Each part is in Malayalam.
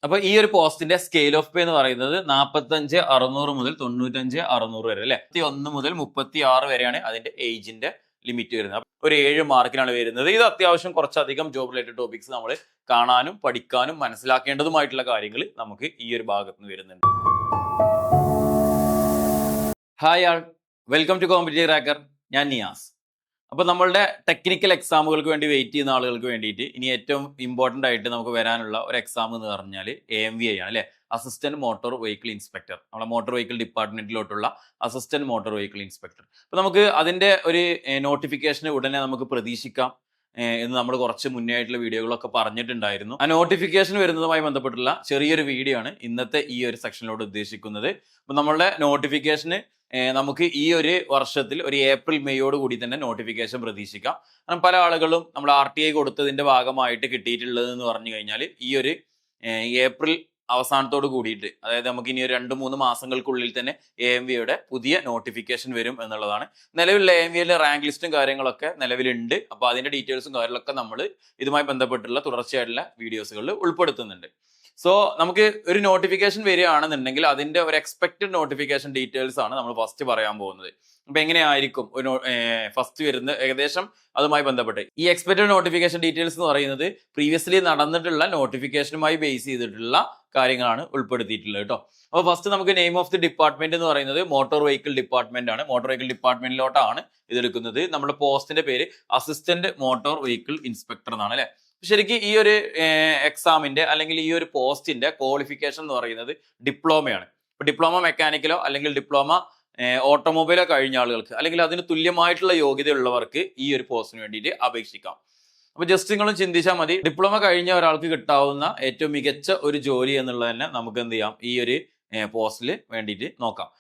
അപ്പൊ ഈ ഒരു പോസ്റ്റിന്റെ സ്കെയിൽ ഓഫ് പേ എന്ന് പറയുന്നത് 45,600 മുതൽ 95,600 വരെ അല്ലെ. 1 മുതൽ 36 വരെയാണ് അതിന്റെ ഏജിന്റെ ലിമിറ്റ് വരുന്നത്. ഒരു 7 മാർക്കിനാണ് വരുന്നത്. ഇത് അത്യാവശ്യം കുറച്ചധികം ജോബ് റിലേറ്റഡ് ടോപ്പിക്സ് നമ്മൾ കാണാനും പഠിക്കാനും മനസ്സിലാക്കേണ്ടതുമായിട്ടുള്ള കാര്യങ്ങൾ നമുക്ക് ഈ ഒരു ഭാഗത്ത് നിന്ന് വരുന്നുണ്ട്. Hi all, welcome to competitive cracker. ഞാൻ നിയാസ്. അപ്പോൾ നമ്മളുടെ ടെക്നിക്കൽ എക്സാമുകൾക്ക് വേണ്ടി വെയിറ്റ് ചെയ്യുന്ന ആളുകൾക്ക് വേണ്ടിയിട്ട് ഇനി ഏറ്റവും ഇമ്പോർട്ടൻ്റ് ആയിട്ട് നമുക്ക് വരാനുള്ള ഒരു എക്സാം എന്ന് പറഞ്ഞാൽ AMVI ആണ് അല്ലേ, അസിസ്റ്റന്റ് മോട്ടോർ വെഹിക്കിൾ ഇൻസ്പെക്ടർ. നമ്മുടെ മോട്ടോർ വെഹിക്കിൾ ഡിപ്പാർട്ട്മെന്റിലോട്ടുള്ള അസിസ്റ്റന്റ് മോട്ടോർ വെഹിക്കിൾ ഇൻസ്പെക്ടർ. അപ്പോൾ നമുക്ക് അതിൻ്റെ ഒരു നോട്ടിഫിക്കേഷൻ ഉടനെ നമുക്ക് പ്രതീക്ഷിക്കാം എന്ന് നമ്മൾ കുറച്ച് മുന്നേ ആയിട്ടുള്ള വീഡിയോകളൊക്കെ പറഞ്ഞിട്ടുണ്ടായിരുന്നു. ആ നോട്ടിഫിക്കേഷൻ വരുന്നതുമായി ബന്ധപ്പെട്ടുള്ള ചെറിയൊരു വീഡിയോ ആണ് ഇന്നത്തെ ഈ ഒരു സെക്ഷനിലോട് ഉദ്ദേശിക്കുന്നത്. അപ്പോൾ നമ്മളുടെ നോട്ടിഫിക്കേഷന് നമുക്ക് ഈ ഒരു വർഷത്തിൽ ഒരു ഏപ്രിൽ മെയ്യോട് കൂടി തന്നെ നോട്ടിഫിക്കേഷൻ പ്രതീക്ഷിക്കാം. കാരണം പല ആളുകളും നമ്മൾ RTI കൊടുത്തതിന്റെ ഭാഗമായിട്ട് കിട്ടിയിട്ടുള്ളത് എന്ന് പറഞ്ഞു കഴിഞ്ഞാൽ ഈ ഒരു ഏപ്രിൽ അവസാനത്തോട് കൂടിയിട്ട്, അതായത് നമുക്ക് ഇനി ഒരു 2-3 മാസങ്ങൾക്കുള്ളിൽ തന്നെ AMVIയുടെ പുതിയ നോട്ടിഫിക്കേഷൻ വരും എന്നുള്ളതാണ്. നിലവിലുള്ള AMVIയിലെ റാങ്ക് ലിസ്റ്റും കാര്യങ്ങളൊക്കെ നിലവിലുണ്ട്. അപ്പോൾ അതിന്റെ ഡീറ്റെയിൽസും കാര്യങ്ങളൊക്കെ നമ്മൾ ഇതുമായി ബന്ധപ്പെട്ടുള്ള തുടർച്ചയായിട്ടുള്ള വീഡിയോസുകളിൽ ഉൾപ്പെടുത്തുന്നുണ്ട്. സോ നമുക്ക് ഒരു നോട്ടിഫിക്കേഷൻ വരികയാണെന്നുണ്ടെങ്കിൽ അതിന്റെ ഒരു എക്സ്പെക്റ്റഡ് നോട്ടിഫിക്കേഷൻ ഡീറ്റെയിൽസ് ആണ് നമ്മൾ ഫസ്റ്റ് പറയാൻ പോകുന്നത്. അപ്പൊ എങ്ങനെയായിരിക്കും ഒരു ഫസ്റ്റ് വരുന്നത് ഏകദേശം അതുമായി ബന്ധപ്പെട്ട് ഈ എക്സ്പെക്റ്റഡ് നോട്ടിഫിക്കേഷൻ ഡീറ്റെയിൽസ് എന്ന് പറയുന്നത് പ്രീവിയസ്ലി നടന്നിട്ടുള്ള നോട്ടിഫിക്കേഷനുമായി ബേസ് ചെയ്തിട്ടുള്ള കാര്യങ്ങളാണ് ഉൾപ്പെടുത്തിയിട്ടുള്ളത് കേട്ടോ. അപ്പോൾ ഫസ്റ്റ് നമുക്ക് നെയിം ഓഫ് ദി ഡിപ്പാർട്ട്മെന്റ് എന്ന് പറയുന്നത് മോട്ടോർ വെഹിക്കിൾ ഡിപ്പാർട്ട്മെന്റ് ആണ്. മോട്ടോർ വെഹിക്കിൾ ഡിപ്പാർട്ട്മെന്റിലോട്ടാണ് ഇതെടുക്കുന്നത്. നമ്മുടെ പോസ്റ്റിന്റെ പേര് അസിസ്റ്റന്റ് മോട്ടോർ വെഹിക്കിൾ ഇൻസ്പെക്ടർ എന്നാണ് അല്ലെ. ശരിക്കും ഈ ഒരു എക്സാമിന്റെ അല്ലെങ്കിൽ ഈ ഒരു പോസ്റ്റിന്റെ ക്വാളിഫിക്കേഷൻ എന്ന് പറയുന്നത് ഡിപ്ലോമയാണ്. ഇപ്പൊ ഡിപ്ലോമ മെക്കാനിക്കലോ അല്ലെങ്കിൽ ഡിപ്ലോമ ഓട്ടോമൊബൈലോ കഴിഞ്ഞ ആളുകൾക്ക് അല്ലെങ്കിൽ അതിന് തുല്യമായിട്ടുള്ള യോഗ്യതയുള്ളവർക്ക് ഈ ഒരു പോസ്റ്റിന് വേണ്ടിയിട്ട് അപേക്ഷിക്കാം. അപ്പൊ ജസ്റ്റ് നിങ്ങളും ചിന്തിച്ചാൽ മതി, ഡിപ്ലോമ കഴിഞ്ഞ ഒരാൾക്ക് കിട്ടാവുന്ന ഏറ്റവും മികച്ച ഒരു ജോലി എന്നുള്ളത് തന്നെ നമുക്ക് എന്ത് ചെയ്യാം, ഈ ഒരു പോസ്റ്റിൽ വേണ്ടിയിട്ട് നോക്കാം.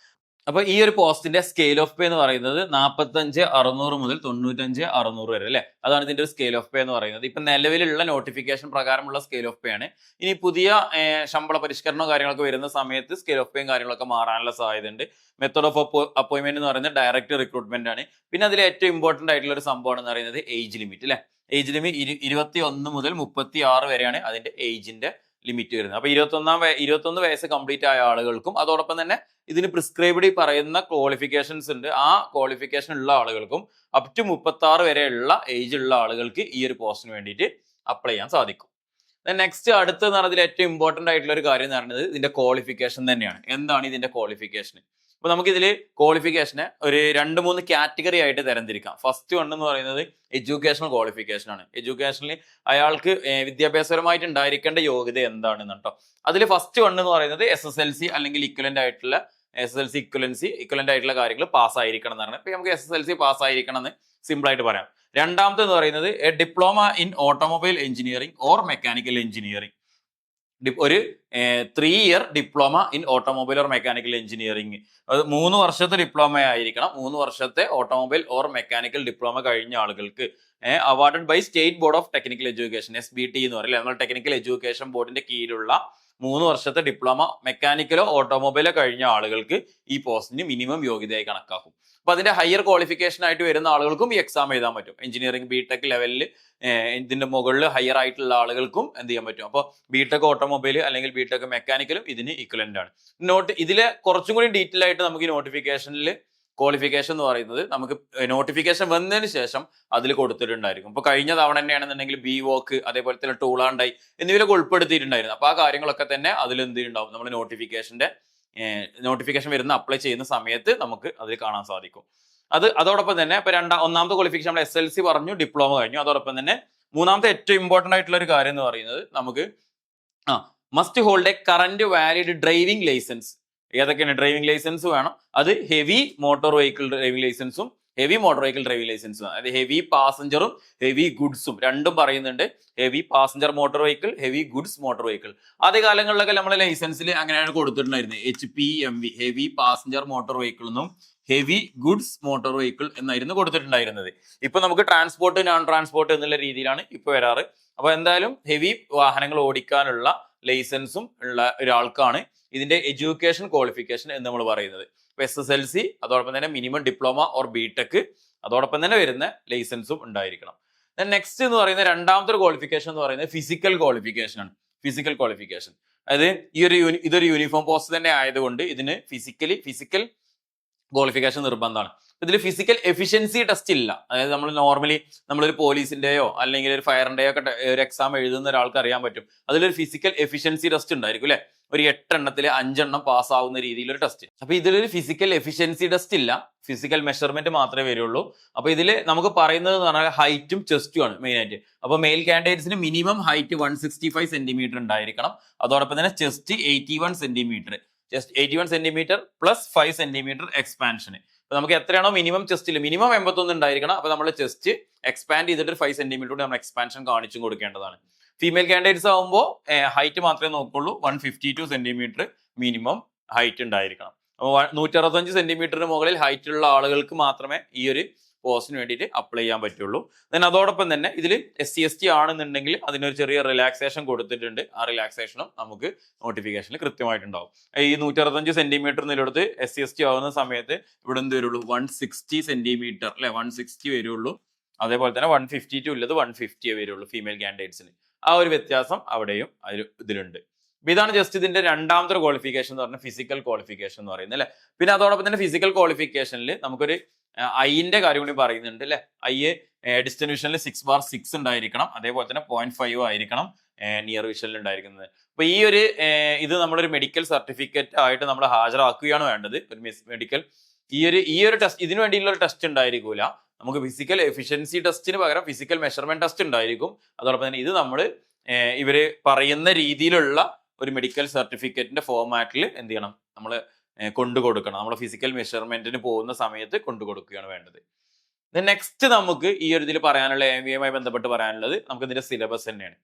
അപ്പൊ ഈ ഒരു പോസ്റ്റിന്റെ സ്കെയിൽ ഓഫ് പേ എന്ന് പറയുന്നത് 45,600 മുതൽ 95,600 വരെ അല്ലെ. അതാണ് ഇതിന്റെ ഒരു സ്കെയിൽ ഓഫ് പേ എന്ന് പറയുന്നത്. ഇപ്പൊ നിലവിലുള്ള നോട്ടിഫിക്കേഷൻ പ്രകാരമുള്ള സ്കെയിൽ ഓഫ് പേ ആണ്. ഇനി പുതിയ ശമ്പള പരിഷ്കരണവും കാര്യങ്ങളൊക്കെ വരുന്ന സമയത്ത് സ്കെയിൽ ഓഫ് പേയും കാര്യങ്ങളൊക്കെ മാറാനുള്ള സാധ്യതയുണ്ട്. മെത്തേഡ് ഓഫ് അപ്പോയിന്റ്മെന്റ് എന്ന് പറയുന്നത് ഡയറക്റ്റ് റിക്രൂട്ട്മെന്റ് ആണ്. പിന്നെ അതിൽ ഏറ്റവും ഇമ്പോർട്ടന്റ് ആയിട്ടുള്ള ഒരു സംഭവം എന്ന് പറയുന്നത് ഏജ് ലിമിറ്റ് അല്ലെ. ഏജ് ലിമിറ്റ് 21 മുതൽ 36 വരെയാണ് അതിന്റെ ഏജിന്റെ ലിമിറ്റ് വരുന്നത്. അപ്പൊ 21 വയസ്സ് കംപ്ലീറ്റ് ആയ ആളുകൾക്കും അതോടൊപ്പം തന്നെ ഇതിന് പ്രിസ്ക്രൈബ്ഡ് പറയുന്ന ക്വാളിഫിക്കേഷൻസ് ഉണ്ട്. ആ ക്വാളിഫിക്കേഷൻ ഉള്ള ആളുകൾക്കും അപ് ടു 36 വരെയുള്ള ഏജ് ഉള്ള ആളുകൾക്ക് ഈ ഒരു പോസ്റ്റിന് വേണ്ടിയിട്ട് അപ്ലൈ ചെയ്യാൻ സാധിക്കും. നെക്സ്റ്റ് അടുത്തെന്ന് പറഞ്ഞതിൽ ഏറ്റവും ഇമ്പോർട്ടന്റ് ആയിട്ടുള്ള ഒരു കാര്യം എന്ന് പറയുന്നത് ഇതിന്റെ ക്വാളിഫിക്കേഷൻ തന്നെയാണ്. എന്താണ് ഇതിന്റെ ക്വാളിഫിക്കേഷൻ? അപ്പൊ നമുക്കിതിൽ ക്വാളിഫിക്കേഷനെ ഒരു 2-3 കാറ്റഗറി ആയിട്ട് തരംതിരിക്കാം. ഫസ്റ്റ് വൺ എന്ന് പറയുന്നത് എഡ്യൂക്കേഷണൽ ക്വാളിഫിക്കേഷൻ ആണ്. എഡ്യൂക്കേഷനിൽ അയാൾക്ക് വിദ്യാഭ്യാസപരമായിട്ട് ഉണ്ടായിരിക്കേണ്ട യോഗ്യത എന്താണെന്ന് കേട്ടോ. അതിൽ ഫസ്റ്റ് വൺ എന്ന് പറയുന്നത് SSLC അല്ലെങ്കിൽ ഇക്വലന്റ് ആയിട്ടുള്ള SSLC ഇക്വലന്റ് ആയിട്ടുള്ള കാര്യങ്ങൾ പാസ്സായിരിക്കണം എന്നാണ്. ഇപ്പൊ നമുക്ക് SSLC പാസ്സായിരിക്കണം എന്ന് സിമ്പിൾ ആയിട്ട് പറയാം. രണ്ടാമത്തെ എന്ന് പറയുന്നത് A diploma in automobile engineering or mechanical engineering. ഒരു 3 year diploma in automobile or mechanical engineering. അത് 3 വർഷത്തെ ഡിപ്ലോമ ആയിരിക്കണം. 3 വർഷത്തെ ഓട്ടോമൊബൈൽ ഓർ മെക്കാനിക്കൽ ഡിപ്ലോമ കഴിഞ്ഞ ആളുകൾക്ക് awarded by state board of technical education SBT എന്ന് പറയില്ലേ, നമ്മൾ ടെക്നിക്കൽ എഡ്യൂക്കേഷൻ ബോർഡിന്റെ കീഴിലുള്ള 3 വർഷത്തെ ഡിപ്ലോമ മെക്കാനിക്കലോ ഓട്ടോമൊബൈലോ കഴിഞ്ഞ ആളുകൾക്ക് ഈ പോസ്റ്റിന് മിനിമം യോഗ്യതയായി കണക്കാക്കും. അപ്പൊ അതിന്റെ ഹയർ ക്വാളിഫിക്കേഷൻ ആയിട്ട് വരുന്ന ആളുകൾക്കും ഈ എക്സാം എഴുതാൻ പറ്റും. എഞ്ചിനീയറിംഗ് BTech ലെവലിൽ ഇതിന്റെ മുകളിൽ ഹയർ ആയിട്ടുള്ള ആളുകൾക്കും എന്ത് ചെയ്യാൻ പറ്റും. അപ്പോൾ BTech ഓട്ടോമൊബൈൽ അല്ലെങ്കിൽ BTech മെക്കാനിക്കലും ഇതിന് ഇക്വലന്റ് ആണ്. ഇതിലെ കുറച്ചും കൂടി ഡീറ്റെയിൽ ആയിട്ട് നമുക്ക് ഈ നോട്ടിഫിക്കേഷനിൽ ക്വാളിഫിക്കേഷൻ എന്ന് പറയുന്നത് നമുക്ക് നോട്ടിഫിക്കേഷൻ വന്നതിന് ശേഷം അതിൽ കൊടുത്തിട്ടുണ്ടായിരിക്കും. ഇപ്പൊ കഴിഞ്ഞ തവണ തന്നെയാണെന്നുണ്ടെങ്കിൽ BVOC അതേപോലെ തന്നെ ടൂൾ ആൻഡ് ഡൈ എന്നിവയിലൊക്കെ ഉൾപ്പെടുത്തിയിട്ടുണ്ടായിരുന്നു. അപ്പൊ ആ കാര്യങ്ങളൊക്കെ തന്നെ അതിൽ എന്ത് ഉണ്ടാവും, നമ്മൾ നോട്ടിഫിക്കേഷൻ വരുന്ന അപ്ലൈ ചെയ്യുന്ന സമയത്ത് നമുക്ക് അതിൽ കാണാൻ സാധിക്കും. അതോടൊപ്പം തന്നെ ഇപ്പൊ ഒന്നാമത്തെ ക്വാളിഫിക്കേഷൻ നമ്മൾ SLC പറഞ്ഞു, ഡിപ്ലോമ കഴിഞ്ഞു. അതോടൊപ്പം തന്നെ മൂന്നാമത്തെ ഏറ്റവും ഇമ്പോർട്ടന്റ് ആയിട്ടുള്ള ഒരു കാര്യം എന്ന് പറയുന്നത് നമുക്ക് must hold a current valid driving licence. ഏതൊക്കെയാണ് ഡ്രൈവിംഗ് ലൈസൻസ് വേണം? അത് ഹെവി മോട്ടോർ വെഹിക്കിൾ ഡ്രൈവിംഗ് ലൈസൻസും ഹെവി മോട്ടോർ വെഹിക്കിൾ ഡ്രൈവിംഗ് ലൈസൻസും. അതായത് ഹെവി പാസഞ്ചറും ഹെവി ഗുഡ്സും രണ്ടും പറയുന്നുണ്ട്. Heavy passenger motor vehicle, heavy goods motor vehicle. ആദ്യ കാലങ്ങളിലൊക്കെ നമ്മളെ ലൈസൻസിൽ അങ്ങനെയാണ് കൊടുത്തിട്ടുണ്ടായിരുന്നത്. HPMV heavy passenger motor vehicle എന്നും ഹെവി ഗുഡ്സ് മോട്ടോർ വെഹിക്കിൾ എന്നായിരുന്നു കൊടുത്തിട്ടുണ്ടായിരുന്നത്. ഇപ്പൊ നമുക്ക് ട്രാൻസ്പോർട്ട് നോൺ ട്രാൻസ്പോർട്ട് എന്നുള്ള രീതിയിലാണ് ഇപ്പൊ വരാറ്. അപ്പൊ എന്തായാലും ഹെവി വാഹനങ്ങൾ ഓടിക്കാനുള്ള ലൈസൻസും ഉള്ള ഒരാൾക്കാണ് ഇതിന്റെ എഡ്യൂക്കേഷൻ ക്വാളിഫിക്കേഷൻ എന്ന് നമ്മൾ പറയുന്നത്. ഇപ്പൊ SSLC അതോടൊപ്പം തന്നെ മിനിമം ഡിപ്ലോമ ഓർ BTech അതോടൊപ്പം തന്നെ വരുന്ന ലൈസൻസും ഉണ്ടായിരിക്കണം. നെക്സ്റ്റ് എന്ന് പറയുന്നത് രണ്ടാമത്തെ ക്വാളിഫിക്കേഷൻ എന്ന് പറയുന്നത് ഫിസിക്കൽ ക്വാളിഫിക്കേഷൻ ആണ്. ഫിസിക്കൽ ക്വാളിഫിക്കേഷൻ അതായത് ഇതൊരു യൂണിഫോം പോസ്റ്റ് തന്നെ ആയതുകൊണ്ട് ഇതിന് ഫിസിക്കൽ ക്വാളിഫിക്കേഷൻ നിർബന്ധമാണ്. ഇതിൽ ഫിസിക്കൽ എഫിഷ്യൻസി ടെസ്റ്റ് ഇല്ല. അതായത് നമ്മളൊരു പോലീസിന്റെയോ അല്ലെങ്കിൽ ഒരു ഫയറിന്റെയോ ഒക്കെ ഒരു എക്സാം എഴുതുന്ന ഒരാൾക്ക് അറിയാൻ പറ്റും. അതിലൊരു ഫിസിക്കൽ എഫിഷ്യൻസി ടെസ്റ്റ് ഉണ്ടായിരിക്കും അല്ലെ, ഒരു 8 എണ്ണത്തിൽ 5 എണ്ണം പാസ്സാവുന്ന രീതിയിലൊരു ടെസ്റ്റ്. അപ്പൊ ഇതിലൊരു ഫിസിക്കൽ എഫിഷ്യൻസി ടെസ്റ്റ് ഇല്ല, ഫിസിക്കൽ മെഷർമെന്റ് മാത്രമേ വരുള്ളൂ. അപ്പൊ ഇതിൽ നമുക്ക് പറയുന്നത് എന്ന് പറഞ്ഞാൽ ഹൈറ്റും ചെസ്റ്റും ആണ് മെയിൻ ആയിട്ട്. അപ്പൊ മെയിൽ കാൻഡിഡേറ്റ്സിന് മിനിമം ഹൈറ്റ് 165 സെന്റിമീറ്റർ ഉണ്ടായിരിക്കണം. അതോടൊപ്പം തന്നെ chest 81 centimetre, just 81 centimetre plus 5 centimetre expansion. അപ്പൊ നമുക്ക് എത്രയാണോ മിനിമം ചെസ്റ്റിൽ മിനിമം 81 ഉണ്ടായിരിക്കണം. അപ്പൊ നമ്മൾ ചെസ്റ്റ് എക്സ്പാൻഡ് ചെയ്തിട്ട് 5 സെന്റിമീറ്റർ കൂടി നമ്മൾ എക്സ്പാൻഷൻ കാണിച്ചും കൊടുക്കേണ്ടതാണ്. ഫീമെയിൽ കാൻഡിഡേറ്റ്സ് ആകുമ്പോൾ ഹൈറ്റ് മാത്രമേ നോക്കുള്ളൂ, 152 സെന്റിമീറ്റർ മിനിമം ഹൈറ്റ് ഉണ്ടായിരിക്കണം. അപ്പോൾ 165 സെന്റിമീറ്ററിന് മുകളിൽ ഹൈറ്റ് ഉള്ള ആളുകൾക്ക് മാത്രമേ ഈ ഒരു പോസ്റ്റിന് വേണ്ടിയിട്ട് അപ്ലൈ ചെയ്യാൻ പറ്റുള്ളൂ. ദെൻ അതോടൊപ്പം തന്നെ ഇതിൽ SC/ST ആണെന്നുണ്ടെങ്കിൽ അതിനൊരു ചെറിയ റിലാക്സേഷൻ കൊടുത്തിട്ടുണ്ട്. ആ റിലാക്സേഷനും നമുക്ക് നോട്ടിഫിക്കേഷനിൽ കൃത്യമായിട്ടുണ്ടാവും. ഈ 165 സെന്റിമീറ്റർ നിലത്ത് SC/ST ആവുന്ന സമയത്ത് ഇവിടെ എന്ത് വരുള്ളൂ, 160 സെന്റിമീറ്റർ അല്ലെ, 160 വരുള്ളൂ. അതേപോലെ തന്നെ 152 ഉള്ളത് 150 വരുള്ളൂ ഫീമെയിൽ കാൻഡിഡേറ്റ്സിന്. ആ ഒരു വ്യത്യാസം അവിടെയും ഇതിലുണ്ട്. ഇതാണ് ജസ്റ്റ് ഇതിന്റെ രണ്ടാമത്തെ ക്വാളിഫിക്കേഷൻ എന്ന് പറഞ്ഞാൽ ഫിസിക്കൽ ക്വാളിഫിക്കേഷൻ എന്ന് പറയുന്നത് അല്ലെ. പിന്നെ അതോടൊപ്പം തന്നെ ഫിസിക്കൽ ക്വാളിഫിക്കേഷനിൽ നമുക്കൊരു ഐന്റെ കാര്യം കൂടി പറയുന്നുണ്ട് അല്ലെ. ഡിസ്റ്റൻസ് വിഷനിൽ 6/6 ഉണ്ടായിരിക്കണം. അതേപോലെ തന്നെ 0.5 ആയിരിക്കണം നിയർ വിഷനിൽ ഉണ്ടായിരിക്കുന്നത്. അപ്പൊ ഇത് നമ്മളൊരു മെഡിക്കൽ സർട്ടിഫിക്കറ്റ് ആയിട്ട് നമ്മൾ ഹാജരാക്കുകയാണ് വേണ്ടത്. ഒരു മെഡിക്കൽ ഈ ഒരു ടെസ്റ്റ്, ഇതിനു വേണ്ടിയുള്ള ഒരു ടെസ്റ്റ് ഉണ്ടായിരിക്കൂല. നമുക്ക് ഫിസിക്കൽ എഫിഷ്യൻസി ടെസ്റ്റിന് പകരം ഫിസിക്കൽ മെഷർമെന്റ് ടെസ്റ്റ് ഉണ്ടായിരിക്കും. അതോടൊപ്പം തന്നെ ഇത് നമ്മൾ ഇവര് പറയുന്ന രീതിയിലുള്ള ഒരു മെഡിക്കൽ സർട്ടിഫിക്കറ്റിന്റെ ഫോർമാറ്റിൽ എന്ത് ചെയ്യണം, നമ്മൾ കൊണ്ടുകൊടുക്കണം. നമ്മൾ ഫിസിക്കൽ മെഷർമെന്റിന് പോകുന്ന സമയത്ത് കൊണ്ടുകൊടുക്കുകയാണ് വേണ്ടത്. നെക്സ്റ്റ് നമുക്ക് ഈ ഒരു ഇതിൽ പറയാനുള്ള MBA ബന്ധപ്പെട്ട് പറയാനുള്ളത് നമുക്ക് ഇതിന്റെ സിലബസ് തന്നെയാണ്.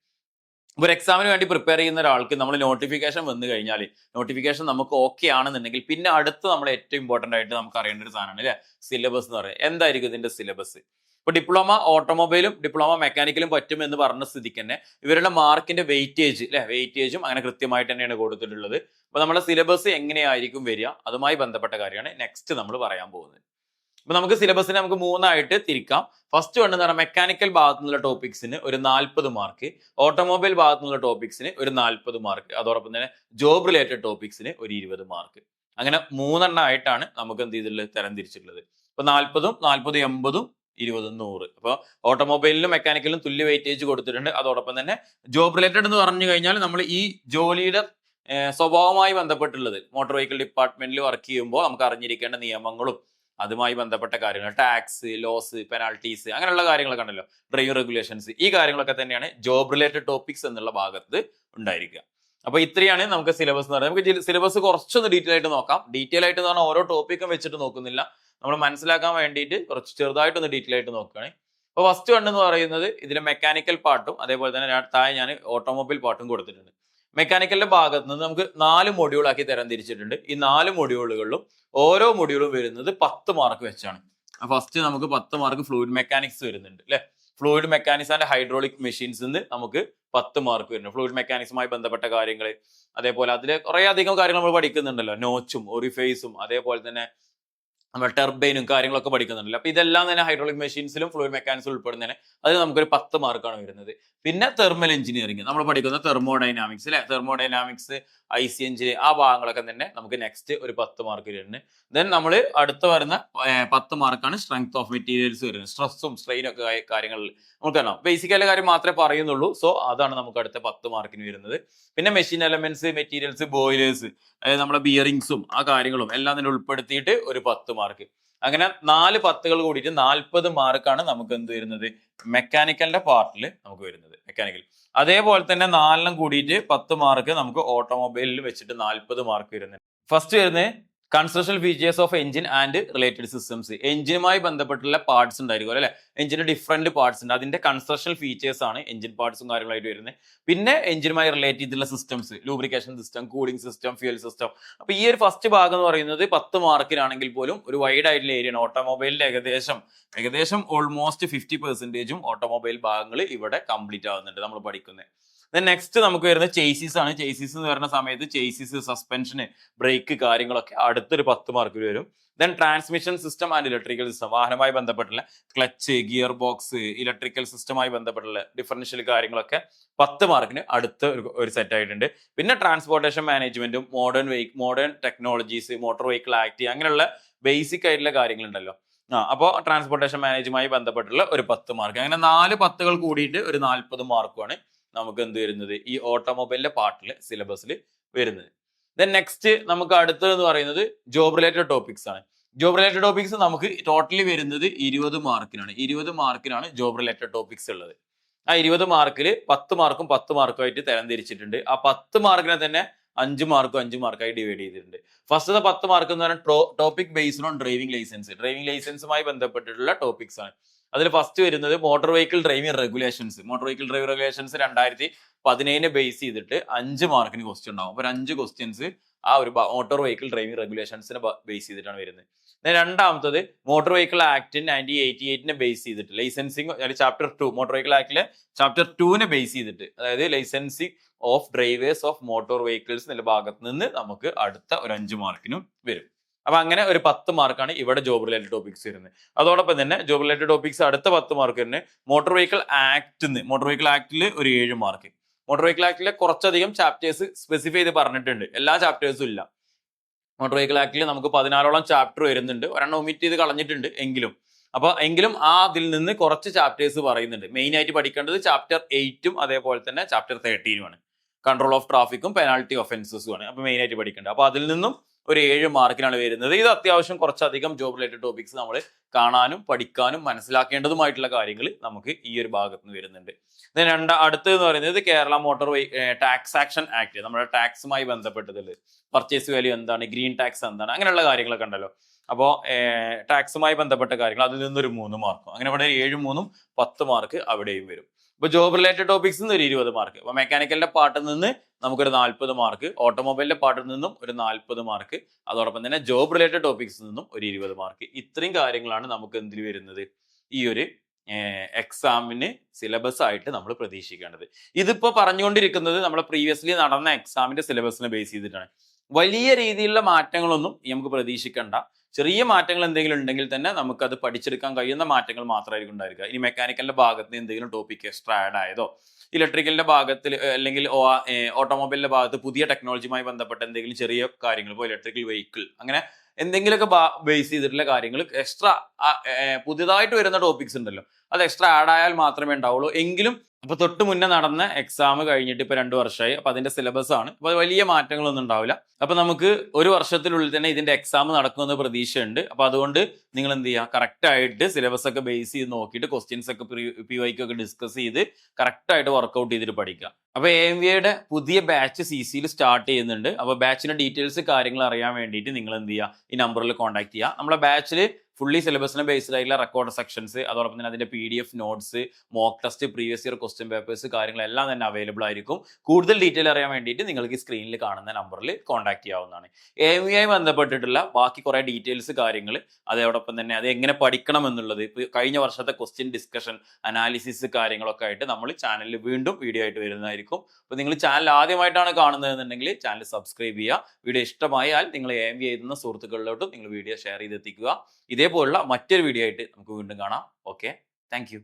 ഒരു എക്സാമിന് വേണ്ടി പ്രിപ്പയർ ചെയ്യുന്ന ഒരാൾക്ക് നമ്മൾ നോട്ടിഫിക്കേഷൻ വന്നു കഴിഞ്ഞാൽ, നോട്ടിഫിക്കേഷൻ നമുക്ക് ഓക്കെ ആണെന്നുണ്ടെങ്കിൽ പിന്നെ അടുത്ത് നമ്മൾ ഏറ്റവും ഇമ്പോർട്ടന്റ് ആയിട്ട് നമുക്ക് അറിയേണ്ട ഒരു സാധനമാണ് അല്ലെ, സിലബസ് എന്ന് പറയുന്നത്. എന്തായിരിക്കും ഇതിന്റെ സിലബസ്? ഇപ്പൊ ഡിപ്ലോമ ഓട്ടോമൊബൈലും ഡിപ്ലോമ മെക്കാനിക്കലും പറ്റും എന്ന് പറഞ്ഞ സ്ഥിതിക്ക് തന്നെ ഇവരുടെ മാർക്കിന്റെ വെയിറ്റേജും അങ്ങനെ കൃത്യമായിട്ട് തന്നെയാണ് കൊടുത്തിട്ടുള്ളത്. അപ്പൊ നമ്മുടെ സിലബസ് എങ്ങനെയായിരിക്കും വരിക, അതുമായി ബന്ധപ്പെട്ട കാര്യമാണ് നെക്സ്റ്റ് നമ്മൾ പറയാൻ പോകുന്നത്. അപ്പൊ നമുക്ക് സിലബസിനെ നമുക്ക് 3ആയിട്ട് തിരിക്കാം. ഫസ്റ്റ് എന്ന് പറഞ്ഞാൽ മെക്കാനിക്കൽ ഭാഗത്തു നിന്നുള്ള ടോപ്പിക്സിന് ഒരു 40 മാർക്ക്, ഓട്ടോമൊബൈൽ ഭാഗത്തു നിന്നുള്ള ടോപ്പിക്സിന് ഒരു 40 മാർക്ക്, അതോടൊപ്പം തന്നെ ജോബ് റിലേറ്റഡ് ടോപ്പിക്സിന് ഒരു 20 മാർക്ക്. അങ്ങനെ 3 എണ്ണമായിട്ടാണ് നമുക്ക് എന്ത് ചെയ്തിട്ടുള്ളത്, തരം തിരിച്ചിട്ടുള്ളത്. ഇപ്പൊ 40, 40, 80, 20, 100. അപ്പോൾ ഓട്ടോമൊബൈലിലും മെക്കാനിക്കലിലും തുല്യ വെയിറ്റേജ് കൊടുത്തിട്ടുണ്ട്. അതോടൊപ്പം തന്നെ ജോബ് റിലേറ്റഡ് എന്ന് പറഞ്ഞു കഴിഞ്ഞാൽ നമ്മൾ ഈ ജോലിയുടെ സ്വഭാവമായി ബന്ധപ്പെട്ടുള്ളത്, മോട്ടോർ വെഹിക്കിൾ ഡിപ്പാർട്ട്മെന്റിൽ വർക്ക് ചെയ്യുമ്പോൾ നമുക്ക് അറിഞ്ഞിരിക്കേണ്ട നിയമങ്ങളും അതുമായി ബന്ധപ്പെട്ട കാര്യങ്ങൾ, ടാക്സ്, ലോസ്, പെനാൽറ്റീസ്, അങ്ങനെയുള്ള കാര്യങ്ങളൊക്കെ ഉണ്ടല്ലോ, ഡ്രൈവിംഗ് റെഗുലേഷൻസ്, ഈ കാര്യങ്ങളൊക്കെ തന്നെയാണ് ജോബ് റിലേറ്റഡ് ടോപ്പിക്സ് എന്നുള്ള ഭാഗത്ത് ഉണ്ടായിരിക്കുക. അപ്പൊ ഇത്രയാണ് നമുക്ക് സിലബസ് എന്ന് പറയുന്നത്. നമുക്ക് സിലബസ് കുറച്ചൊന്ന് ഡീറ്റെയിൽ ആയിട്ട് നോക്കാം. ഡീറ്റെയിൽ ആയിട്ട് എന്ന് പറഞ്ഞാൽ ഓരോ ടോപ്പിക്കും വെച്ചിട്ട് നോക്കുന്നില്ല, നമ്മൾ മനസ്സിലാക്കാൻ വേണ്ടിയിട്ട് കുറച്ച് ചെറുതായിട്ടൊന്ന് ഡീറ്റെയിൽ ആയിട്ട് നോക്കുകയാണ്. അപ്പോൾ ഫസ്റ്റ് എന്ന് പറയുന്നത് ഇതിലെ മെക്കാനിക്കൽ പാർട്ടും അതേപോലെ തന്നെ താഴെ ഞാൻ ഓട്ടോമൊബൈൽ പാർട്ടും കൊടുത്തിട്ടുണ്ട്. മെക്കാനിക്കലിന്റെ ഭാഗത്ത് നിന്ന് നമുക്ക് 4 മൊഡ്യൂളാക്കി തരം തിരിച്ചിട്ടുണ്ട്. ഈ 4 മൊഡ്യൂളുകളിലും ഓരോ മൊഡ്യൂളും വരുന്നത് 10 മാർക്ക് വെച്ചാണ്. ഫസ്റ്റ് നമുക്ക് 10 മാർക്ക് ഫ്ലൂയിഡ് മെക്കാനിക്സ് വരുന്നുണ്ട് അല്ലെ. Fluid mechanics and hydraulic machines നമുക്ക് 10 മാർക്ക് വരുന്നുണ്ട്. ഫ്ലൂയിഡ് മെക്കാനിക്സുമായി ബന്ധപ്പെട്ട കാര്യങ്ങൾ, അതേപോലെ അതിൽ കുറേ അധികം കാര്യങ്ങൾ നമ്മൾ പഠിക്കുന്നുണ്ടല്ലോ, നോച്ചും ഒറിഫേസും അതേപോലെ തന്നെ നമ്മൾ ടെർബൈനും കാര്യങ്ങളൊക്കെ പഠിക്കുന്നുണ്ടല്ലോ. അപ്പൊ ഇതെല്ലാം തന്നെ ഹൈഡ്രോളിക് മെഷീൻസിലും ഫ്ലൂയിഡ് മെക്കാനിക്സിലും ഉൾപ്പെടുന്നതിന് അതിന് നമുക്കൊരു 10 മാർക്കാണ് വരുന്നത്. പിന്നെ തെർമൽ എഞ്ചിനീയറിംഗ് നമ്മൾ പഠിക്കുന്ന തെർമോഡൈനാമിക്സ് അല്ലെ, തെർമോഡൈനാമിക്സ്, IC എഞ്ചിൻ, ആ ഭാഗങ്ങളൊക്കെ തന്നെ നമുക്ക് നെക്സ്റ്റ് ഒരു 10 മാർക്ക് വരുന്നുണ്ട്. ദെൻ നമ്മൾ അടുത്ത് വരുന്ന 10 മാർക്കാണ് സ്ട്രെങ്ത് ഓഫ് മെറ്റീരിയൽസ് വരുന്നത്. സ്ട്രെസ്സും സ്ട്രെയിനും ഒക്കെ കാര്യങ്ങളിൽ നമുക്ക് കാണാം. ബേസിക്കൽ കാര്യം മാത്രമേ പറയുന്നുള്ളൂ. സോ അതാണ് നമുക്ക് അടുത്ത 10 മാർക്കിന് വരുന്നത്. പിന്നെ മെഷീൻ എലമെന്റ്സ്, മെറ്റീരിയൽസ്, ബോയിലേഴ്സ്, അതായത് നമ്മുടെ ബിയറിങ്സും ആ കാര്യങ്ങളും എല്ലാം തന്നെ ഉൾപ്പെടുത്തിയിട്ട് ഒരു 10 മാർക്ക്. അങ്ങനെ 4 10കൾ കൂടിയിട്ട് 40 മാർക്കാണ് നമുക്ക് എന്ത് വരുന്നത്, മെക്കാനിക്കലിന്റെ പാർട്ടിൽ നമുക്ക് വരുന്നത്. മെക്കാനിക്കൽ അതേപോലെ തന്നെ 4 കൂടിയിട്ട് 10 മാർക്ക് നമുക്ക് ഓട്ടോമൊബൈലിൽ വെച്ചിട്ട് 40 മാർക്ക് വരുന്നത്. ഫസ്റ്റ് വരുന്നത് construction features of engine and related systems. എഞ്ചിനുമായി ബന്ധപ്പെട്ടുള്ള പാർട്സ് ഉണ്ടായിരിക്കും അല്ലെ, എഞ്ചിന് ഡിഫറെന്റ് പാർട്സ് ഉണ്ട്, അതിന്റെ കൺസ്ട്രക്ഷൻ ഫീച്ചേഴ്സ് ആണ് എഞ്ചിൻ പാർട്സും കാര്യങ്ങളായിട്ട് വരുന്നത്. പിന്നെ എഞ്ചിനുമായി റിലേറ്റ് ചെയ്തിട്ടുള്ള systems, lubrication system, cooling system, fuel system. അപ്പൊ ഈ ഒരു ഫസ്റ്റ് ഭാഗം എന്ന് പറയുന്നത് 10 മാർക്കിനാണെങ്കിൽ പോലും ഒരു വൈഡ് ആയിട്ടുള്ള ഏരിയയാണ്. ഓട്ടോമൊബൈലിന്റെ ഏകദേശം ഓൾമോസ്റ്റ് 50% ഓട്ടോമൊബൈൽ ഭാഗങ്ങൾ ഇവിടെ കംപ്ലീറ്റ് ആവുന്നുണ്ട് നമ്മൾ പഠിക്കുന്നത്. ദെൻ നെക്സ്റ്റ് നമുക്ക് വരുന്നത് ചേസിസ് ആണ്. ചേസിസ് എന്ന് പറയുന്ന സമയത്ത് ചേസിസ്, സസ്പെൻഷന്, ബ്രേക്ക് കാര്യങ്ങളൊക്കെ അടുത്തൊരു 10 മാർക്കിൽ വരും. Then transmission system and electrical system, വാഹനവുമായി ബന്ധപ്പെട്ടുള്ള ക്ലച്ച്, ഗിയർ ബോക്സ്, ഇലക്ട്രിക്കൽ സിസ്റ്റമായി ബന്ധപ്പെട്ടുള്ള ഡിഫറൻഷ്യൽ കാര്യങ്ങളൊക്കെ 10 മാർക്കിന് അടുത്ത ഒരു സെറ്റ് ആയിട്ടുണ്ട്. പിന്നെ ട്രാൻസ്പോർട്ടേഷൻ മാനേജ്മെന്റും modern technologies, motor vehicle act, അങ്ങനെയുള്ള ബേസിക് ആയിട്ടുള്ള കാര്യങ്ങളുണ്ടല്ലോ. അപ്പോൾ ട്രാൻസ്പോർട്ടേഷൻ മാനേജുമായി ബന്ധപ്പെട്ടുള്ള ഒരു 10 മാർക്ക്, അങ്ങനെ 4 10കൾ കൂടിയിട്ട് ഒരു 40 മാർക്കുമാണ് നമുക്ക് എന്ത് വരുന്നത് ഈ ഓട്ടോമൊബൈലിന്റെ പാർട്ടിൽ സിലബസിൽ വരുന്നത്. ദെൻ നെക്സ്റ്റ് നമുക്ക് അടുത്തതെന്ന് പറയുന്നത് ജോബ് റിലേറ്റഡ് ടോപ്പിക്സ് ആണ്. ജോബ് റിലേറ്റഡ് ടോപ്പിക്സ് നമുക്ക് ടോട്ടലി വരുന്നത് 20 മാർക്കിനാണ്. 20 മാർക്കിനാണ് ജോബ് റിലേറ്റഡ് ടോപ്പിക്സ് ഉള്ളത്. ആ 20 മാർക്കിൽ 10 മാർക്കും 10 മാർക്കും ആയിട്ട് തരംതിരിച്ചിട്ടുണ്ട്. ആ 10 മാർക്കിനെ തന്നെ 5 മാർക്കും 5 മാർക്കായി ഡിവൈഡ് ചെയ്തിട്ടുണ്ട്. ഫസ്റ്റത്തെ 10 മാർക്ക് എന്ന് പറഞ്ഞാൽ topic based on driving licence. Driving ലൈസൻസുമായി ബന്ധപ്പെട്ടിട്ടുള്ള ടോപ്പിക്സ് ആണ്. അതിൽ ഫസ്റ്റ് വരുന്നത് motor vehicle driving regulations. Motor vehicle driving regulations 2017 base ചെയ്തിട്ട് 5 മാർക്കിന് ക്വസ്റ്റ്യൻ ഉണ്ടാവും. അപ്പോൾ 5 ക്വസ്റ്റ്യൻസ് ആ ഒരു മോട്ടോർ വെഹിക്കിൾ ഡ്രൈവിംഗ് റെഗുലേഷൻസിനെ ബേസ് ചെയ്തിട്ടാണ് വരുന്നത്. രണ്ടാമത്തത് മോട്ടോർ വെഹിക്കിൾ ആക്ട് 1988 ബേസ് ചെയ്തിട്ട് ലൈസൻസിങ്, ചാപ്റ്റർ 2 മോട്ടോർ വെഹിക്കിൾ ആക്ടിലെ ചാപ്റ്റർ 2 ബേസ് ചെയ്തിട്ട്, അതായത് licensing of drivers of motor vehicles എന്നുള്ള ഭാഗത്ത് നിന്ന് നമുക്ക് അടുത്ത ഒരു 5 മാർക്കിനും വരും. അപ്പൊ അങ്ങനെ ഒരു 10 മാർക്കാണ് ഇവിടെ ജോബ് റിലേറ്റഡ് ടോപ്പിക്സ് വരുന്നത്. അതോടൊപ്പം തന്നെ ജോബ് റിലേറ്റഡ് ടോപ്പിക്സ് അടുത്ത 10 മാർക്ക് തന്നെ മോട്ടോർ വെഹിക്കിൾ ആക്ടിൽ ഒരു 7 മാർക്ക്. മോട്ടോർ വെഹിക്കിൾ ആക്ടിലെ കുറച്ചധികം ചാപ്റ്റേഴ്സ് സ്പെസിഫൈ ചെയ്ത് പറഞ്ഞിട്ടുണ്ട്, എല്ലാ ചാപ്റ്റേഴ്സും ഇല്ല. മോട്ടോർ വെഹിക്കിൾ ആക്ടിൽ നമുക്ക് 14ഓളം ചാപ്റ്റർ വരുന്നുണ്ട്, ഒരെണ്ണം ഒമിറ്റ് ചെയ്ത് കളഞ്ഞിട്ടുണ്ട് എങ്കിലും അതിൽ നിന്ന് കുറച്ച് ചാപ്റ്റേഴ്സ് പറയുന്നുണ്ട്. മെയിൻ ആയിട്ട് പഠിക്കേണ്ടത് ചാപ്റ്റർ 8ഉം അതേപോലെ തന്നെ ചാപ്റ്റർ 13ഉമാണ്. കൺട്രോൾ ഓഫ് ട്രാഫിക്കും പെനാൽറ്റി ഒഫൻസസും ആണ് അപ്പൊ മെയിൻ ആയിട്ട് പഠിക്കേണ്ടത്. അപ്പൊ അതിൽ നിന്നും ഒരു 7 മാർക്കിനാണ് വരുന്നത്. ഇത് അത്യാവശ്യം കുറച്ചധികം ജോബ് റിലേറ്റഡ് ടോപ്പിക്സ് നമ്മൾ കാണാനും പഠിക്കാനും മനസ്സിലാക്കേണ്ടതുമായിട്ടുള്ള കാര്യങ്ങൾ നമുക്ക് ഈ ഒരു ഭാഗത്ത് നിന്ന് വരുന്നുണ്ട്. അടുത്തതെന്ന് പറയുന്നത് Kerala motor tax action act, നമ്മുടെ ടാക്സുമായി ബന്ധപ്പെട്ടതിൽ പർച്ചേസ് വാല്യൂ എന്താണ്, ഗ്രീൻ ടാക്സ് എന്താണ്, അങ്ങനെയുള്ള കാര്യങ്ങളൊക്കെ ഉണ്ടല്ലോ. അപ്പോൾ ടാക്സുമായി ബന്ധപ്പെട്ട കാര്യങ്ങൾ അതിൽ നിന്നൊരു 3 മാർക്കും, അങ്ങനെ ഇവിടെ 7 3 10 മാർക്ക് അവിടെയും വരും. ഇപ്പോൾ ജോബ് റിലേറ്റഡ് ടോപ്പിക്സ് ഒരു 20 മാർക്ക്. അപ്പോൾ മെക്കാനിക്കലിന്റെ പാർട്ടിൽ നിന്ന് നമുക്കൊരു 40 മാർക്ക്, ഓട്ടോമൊബൈലിന്റെ പാർട്ടിൽ നിന്നും ഒരു 40 മാർക്ക്, അതോടൊപ്പം തന്നെ ജോബ് റിലേറ്റഡ് ടോപ്പിക്സിൽ നിന്നും ഒരു 20 മാർക്ക്. ഇത്രയും കാര്യങ്ങളാണ് നമുക്ക് എന്തിൽ വരുന്നത് ഈ ഒരു എക്സാമിന് സിലബസ് ആയിട്ട് നമ്മൾ പ്രതീക്ഷിക്കേണ്ടത്. ഇതിപ്പോ പറഞ്ഞുകൊണ്ടിരിക്കുന്നത് നമ്മളെ പ്രീവിയസ്ലി നടന്ന എക്സാമിന്റെ സിലബസിനെ ബേസ് ചെയ്തിട്ടാണ്. വലിയ രീതിയിലുള്ള മാറ്റങ്ങളൊന്നും നമുക്ക് പ്രതീക്ഷിക്കേണ്ട. ചെറിയ മാറ്റങ്ങൾ എന്തെങ്കിലും ഉണ്ടെങ്കിൽ തന്നെ നമുക്കത് പഠിച്ചെടുക്കാൻ കഴിയുന്ന മാറ്റങ്ങൾ മാത്രമായിരിക്കും ഉണ്ടായിരിക്കുക. ഇനി മെക്കാനിക്കലിന്റെ ഭാഗത്ത് എന്തെങ്കിലും ടോപ്പിക് എക്സ്ട്രാ ആഡ് ആയതോ, ഇലക്ട്രിക്കലിന്റെ ഭാഗത്തിൽ അല്ലെങ്കിൽ ഓട്ടോമൊബൈലിന്റെ ഭാഗത്ത് പുതിയ ടെക്നോളജിയുമായി ബന്ധപ്പെട്ട എന്തെങ്കിലും ചെറിയ കാര്യങ്ങൾ, ഇപ്പോൾ ഇലക്ട്രിക്കൽ വെഹിക്കിൾ അങ്ങനെ എന്തെങ്കിലുമൊക്കെ ബേസ് ചെയ്തിട്ടുള്ള കാര്യങ്ങൾ എക്സ്ട്രാ പുതിയതായിട്ട് വരുന്ന ടോപ്പിക്സ് ഉണ്ടല്ലോ, അത് എക്സ്ട്രാ ആഡ് ആയാൽ മാത്രമേ ഉണ്ടാവുള്ളൂ. എങ്കിലും അപ്പൊ തൊട്ട് മുന്നേ നടന്ന എക്സാം കഴിഞ്ഞിട്ട് ഇപ്പൊ 2 വർഷമായി. അപ്പൊ അതിന്റെ സിലബസ് ആണ്. അപ്പൊ വലിയ മാറ്റങ്ങളൊന്നും ഉണ്ടാവില്ല. അപ്പൊ നമുക്ക് ഒരു വർഷത്തിനുള്ളിൽ തന്നെ ഇതിന്റെ എക്സാം നടക്കുമെന്ന് പ്രതീക്ഷയുണ്ട്. അപ്പൊ അതുകൊണ്ട് നിങ്ങൾ എന്ത് ചെയ്യുക, കറക്റ്റ് ആയിട്ട് സിലബസ് ഒക്കെ ബേസ് ചെയ്ത് നോക്കിയിട്ട് ക്വസ്റ്റ്യൻസ് ഒക്കെ PYQ ഒക്കെ ഡിസ്കസ് ചെയ്ത് കറക്റ്റ് ആയിട്ട് വർക്ക്ഔട്ട് ചെയ്തിട്ട് പഠിക്കുക. അപ്പൊ AMVയുടെ പുതിയ ബാച്ച് CCയിൽ സ്റ്റാർട്ട് ചെയ്യുന്നുണ്ട്. അപ്പൊ ബാച്ചിന്റെ ഡീറ്റെയിൽസ് കാര്യങ്ങൾ അറിയാൻ വേണ്ടിയിട്ട് നിങ്ങൾ എന്ത് ചെയ്യുക, ഈ നമ്പറിൽ കോൺടാക്ട് ചെയ്യുക. നമ്മളെ ബാച്ചിൽ ഫുള്ളി സിലബസിനെ ബേസ്ഡ് ആയിട്ടുള്ള റെക്കോർഡ് സെക്ഷൻസ്, അതോടൊപ്പം തന്നെ അതിന്റെ PDF notes, mock test, previous year question papers കാര്യങ്ങളെല്ലാം തന്നെ അവൈലബിൾ ആയിരിക്കും. കൂടുതൽ ഡീറ്റെയിൽ അറിയാൻ വേണ്ടിയിട്ട് നിങ്ങൾക്ക് സ്ക്രീനിൽ കാണുന്ന നമ്പറിൽ കോൺടാക്ട് ചെയ്യാവുന്നതാണ്. AMVയുമായി ബന്ധപ്പെട്ടിട്ടുള്ള ബാക്കി കുറെ ഡീറ്റെയിൽസ് കാര്യങ്ങൾ, അതോടൊപ്പം തന്നെ അത് എങ്ങനെ പഠിക്കണം എന്നുള്ളത്, ഇപ്പോൾ കഴിഞ്ഞ വർഷത്തെ ക്വസ്റ്റ്യൻ ഡിസ്കഷൻ, അനാലിസിസ് കാര്യങ്ങളൊക്കെ ആയിട്ട് നമ്മൾ ചാനലിൽ വീണ്ടും വീഡിയോ ആയിട്ട് വരുന്നതായിരിക്കും. അപ്പോൾ നിങ്ങൾ ചാനൽ ആദ്യമായിട്ടാണ് കാണുന്നതെന്നുണ്ടെങ്കിൽ ചാനൽ സബ്സ്ക്രൈബ് ചെയ്യുക. വീഡിയോ ഇഷ്ടമായാൽ നിങ്ങൾ AMV എഴുതുന്ന സുഹൃത്തുക്കളിലോട്ടും നിങ്ങൾ വീഡിയോ ഷെയർ ചെയ്തെത്തിക്കുക. ഇതേപോലുള്ള മറ്റൊരു വീഡിയോ ആയിട്ട് നമുക്ക് വീണ്ടും കാണാം. Okay, thank you.